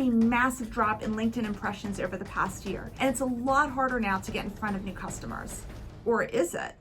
a massive drop in LinkedIn impressions over the past year, and it's a lot harder now to get in front of new customers. Or is it?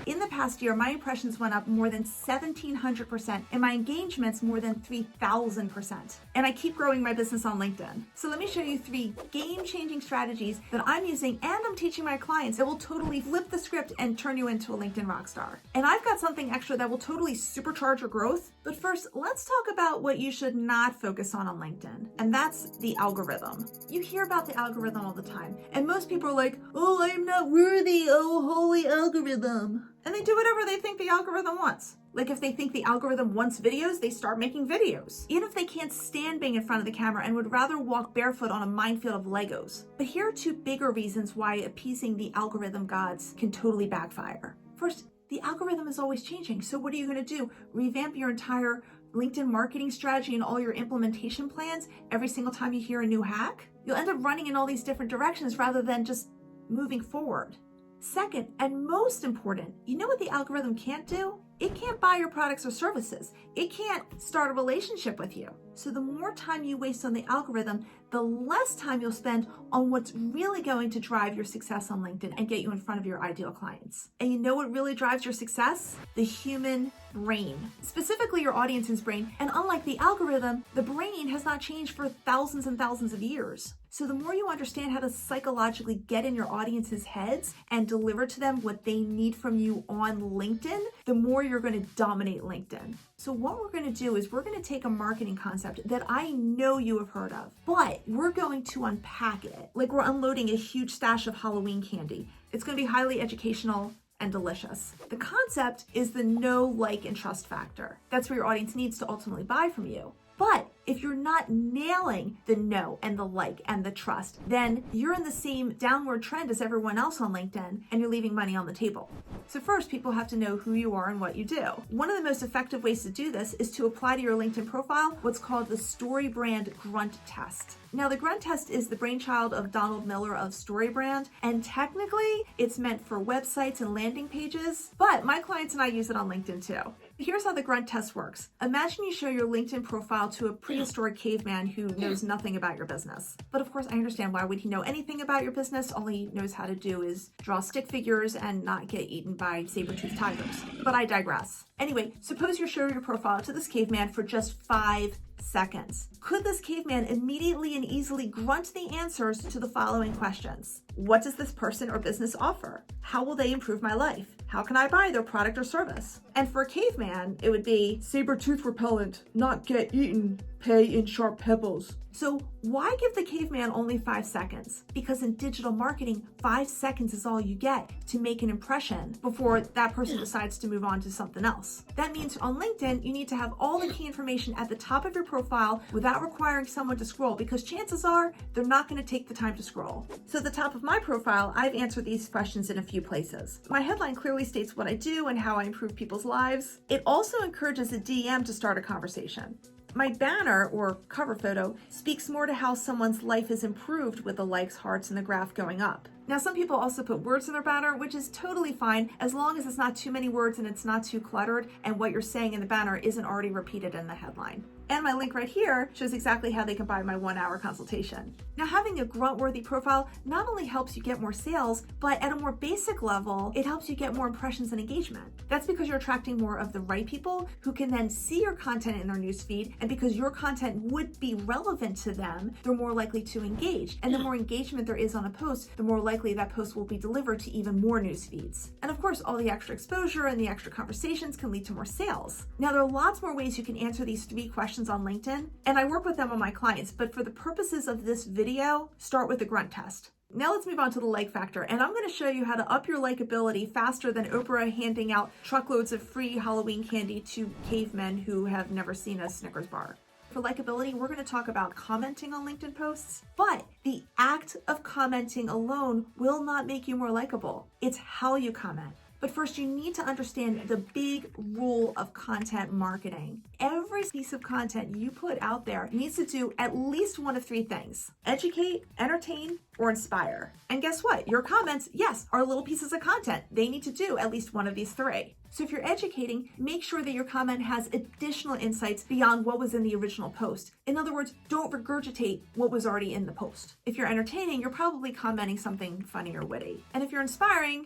In the past year, my impressions went up more than 1,700% and my engagements more than 3,000%. And I keep growing my business on LinkedIn. So let me show you 3 game-changing strategies that I'm using and I'm teaching my clients that will totally flip the script and turn you into a LinkedIn rockstar. And I've got something extra that will totally supercharge your growth. But first, let's talk about what you should not focus on LinkedIn. And that's the algorithm. You hear about the algorithm all the time. And most people are like, oh, I am not worthy, oh, holy algorithm. And they do whatever they think the algorithm wants. Like if they think the algorithm wants videos, they start making videos. Even if they can't stand being in front of the camera and would rather walk barefoot on a minefield of Legos. But here are 2 bigger reasons why appeasing the algorithm gods can totally backfire. First, the algorithm is always changing. So what are you going to do? Revamp your entire LinkedIn marketing strategy and all your implementation plans every single time you hear a new hack? You'll end up running in all these different directions rather than just moving forward. Second, and most important, you know what the algorithm can't do? It can't buy your products or services. It can't start a relationship with you. So the more time you waste on the algorithm, the less time you'll spend on what's really going to drive your success on LinkedIn and get you in front of your ideal clients. And you know what really drives your success? The human brain, specifically your audience's brain. And unlike the algorithm, the brain has not changed for thousands and thousands of years. So the more you understand how to psychologically get in your audience's heads and deliver to them what they need from you on LinkedIn, the more you're going to dominate LinkedIn. So what we're going to do is we're going to take a marketing concept that I know you have heard of, but we're going to unpack it like we're unloading a huge stash of Halloween candy. It's going to be highly educational and delicious. The concept is the know, like, and trust factor. That's what your audience needs to ultimately buy from you. But if you're not nailing the know and the like and the trust, then you're in the same downward trend as everyone else on LinkedIn and you're leaving money on the table. So first, people have to know who you are and what you do. One of the most effective ways to do this is to apply to your LinkedIn profile what's called the StoryBrand Grunt Test. Now, the Grunt Test is the brainchild of Donald Miller of StoryBrand, and technically it's meant for websites and landing pages, but my clients and I use it on LinkedIn too. Here's how the Grunt Test works. Imagine you show your LinkedIn profile to a prehistoric caveman who knows nothing about your business. But of course, I understand, why would he know anything about your business? All he knows how to do is draw stick figures and not get eaten by saber-toothed tigers. But I digress. Anyway, suppose you show your profile to this caveman for just 5 seconds. Could this caveman immediately and easily grunt the answers to the following questions? What does this person or business offer? How will they improve my life? How can I buy their product or service? And for a caveman, it would be saber-tooth repellent, not get eaten, pay in sharp pebbles. So why give the caveman only 5 seconds? Because in digital marketing, 5 seconds is all you get to make an impression before that person decides to move on to something else. That means on LinkedIn, you need to have all the key information at the top of your profile without requiring someone to scroll, because chances are they're not going to take the time to scroll. So at the top of my profile, I've answered these questions in a few places. My headline clearly states what I do and how I improve people's lives. It also encourages a DM to start a conversation. My banner or cover photo speaks more to how someone's life is improved with the likes, hearts, and the graph going up. Now, some people also put words in their banner, which is totally fine as long as it's not too many words and it's not too cluttered and what you're saying in the banner isn't already repeated in the headline. And my link right here shows exactly how they can buy my 1-hour consultation. Now, having a grunt-worthy profile not only helps you get more sales, but at a more basic level, it helps you get more impressions and engagement. That's because you're attracting more of the right people who can then see your content in their newsfeed, and because your content would be relevant to them, they're more likely to engage. And the more engagement there is on a post, the more likely that post will be delivered to even more news feeds. And of course, all the extra exposure and the extra conversations can lead to more sales. Now, there are lots more ways you can answer these 3 questions on LinkedIn, and I work with them on my clients, but for the purposes of this video, start with the grunt test. Now let's move on to the like factor, and I'm going to show you how to up your likability faster than Oprah handing out truckloads of free Halloween candy to cavemen who have never seen a Snickers bar. For likability, we're going to talk about commenting on LinkedIn posts, but the act of commenting alone will not make you more likable. It's how you comment. But first, you need to understand the big rule of content marketing. Every piece of content you put out there needs to do at least one of three things: educate, entertain, or inspire. And guess what? Your comments, yes, are little pieces of content. They need to do at least one of these three. So if you're educating, make sure that your comment has additional insights beyond what was in the original post. In other words, don't regurgitate what was already in the post. If you're entertaining, you're probably commenting something funny or witty. And if you're inspiring,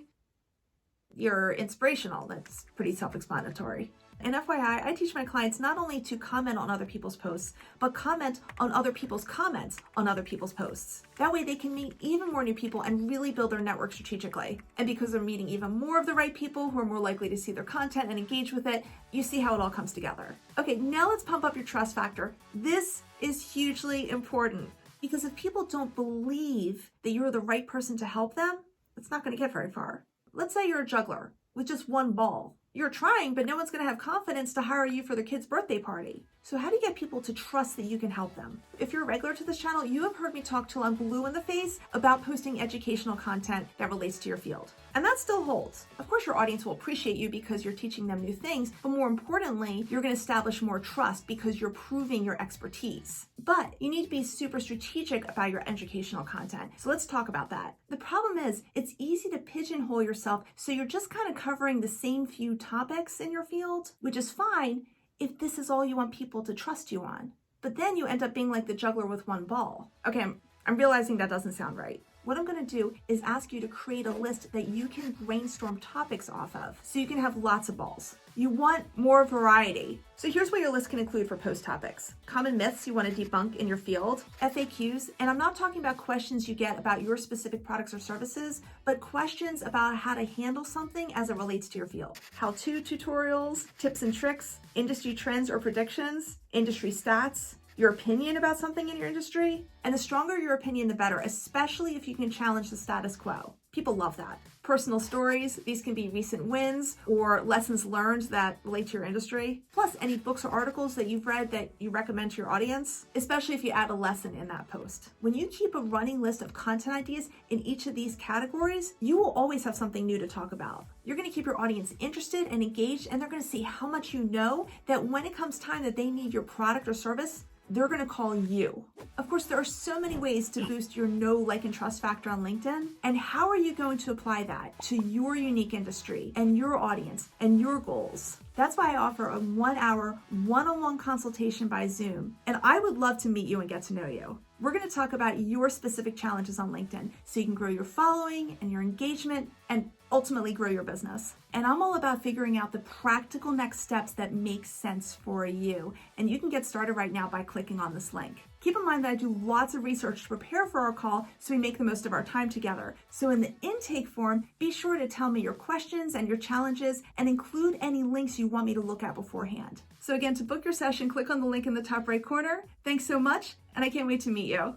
you're inspirational. That's pretty self-explanatory. And FYI, I teach my clients not only to comment on other people's posts, but comment on other people's comments on other people's posts. That way they can meet even more new people and really build their network strategically. And because they're meeting even more of the right people who are more likely to see their content and engage with it, you see how it all comes together. Okay, now let's pump up your trust factor. This is hugely important because if people don't believe that you're the right person to help them, it's not going to get very far. Let's say you're a juggler with just one ball. You're trying, but no one's going to have confidence to hire you for their kid's birthday party. So how do you get people to trust that you can help them? If you're a regular to this channel, you have heard me talk till I'm blue in the face about posting educational content that relates to your field. And that still holds. Of course, your audience will appreciate you because you're teaching them new things, but more importantly, you're going to establish more trust because you're proving your expertise. But you need to be super strategic about your educational content. So let's talk about that. The problem is it's easy to pigeonhole yourself so you're just kind of covering the same few topics in your field, which is fine if this is all you want people to trust you on. But then you end up being like the juggler with one ball. Okay, I'm realizing that doesn't sound right. What I'm going to do is ask you to create a list that you can brainstorm topics off of so you can have lots of balls. You want more variety. So here's what your list can include for post topics: common myths you want to debunk in your field, FAQs, and I'm not talking about questions you get about your specific products or services, but questions about how to handle something as it relates to your field. How-to tutorials, tips and tricks, industry trends or predictions, industry stats, your opinion about something in your industry. And the stronger your opinion, the better, especially if you can challenge the status quo. People love that. Personal stories, these can be recent wins or lessons learned that relate to your industry. Plus any books or articles that you've read that you recommend to your audience, especially if you add a lesson in that post. When you keep a running list of content ideas in each of these categories, you will always have something new to talk about. You're going to keep your audience interested and engaged, and they're going to see how much you know that when it comes time that they need your product or service, they're going to call you. Of course, there are so many ways to boost your know, like, and trust factor on LinkedIn. And how are you going to apply that to your unique industry and your audience and your goals? That's why I offer a 1-hour, one-on-one consultation by Zoom. And I would love to meet you and get to know you. We're going to talk about your specific challenges on LinkedIn so you can grow your following and your engagement and ultimately grow your business. And I'm all about figuring out the practical next steps that make sense for you. And you can get started right now by clicking on this link. Keep in mind that I do lots of research to prepare for our call so we make the most of our time together. So in the intake form, be sure to tell me your questions and your challenges and include any links you want me to look at beforehand. So again, to book your session, click on the link in the top right corner. Thanks so much, and I can't wait to meet you.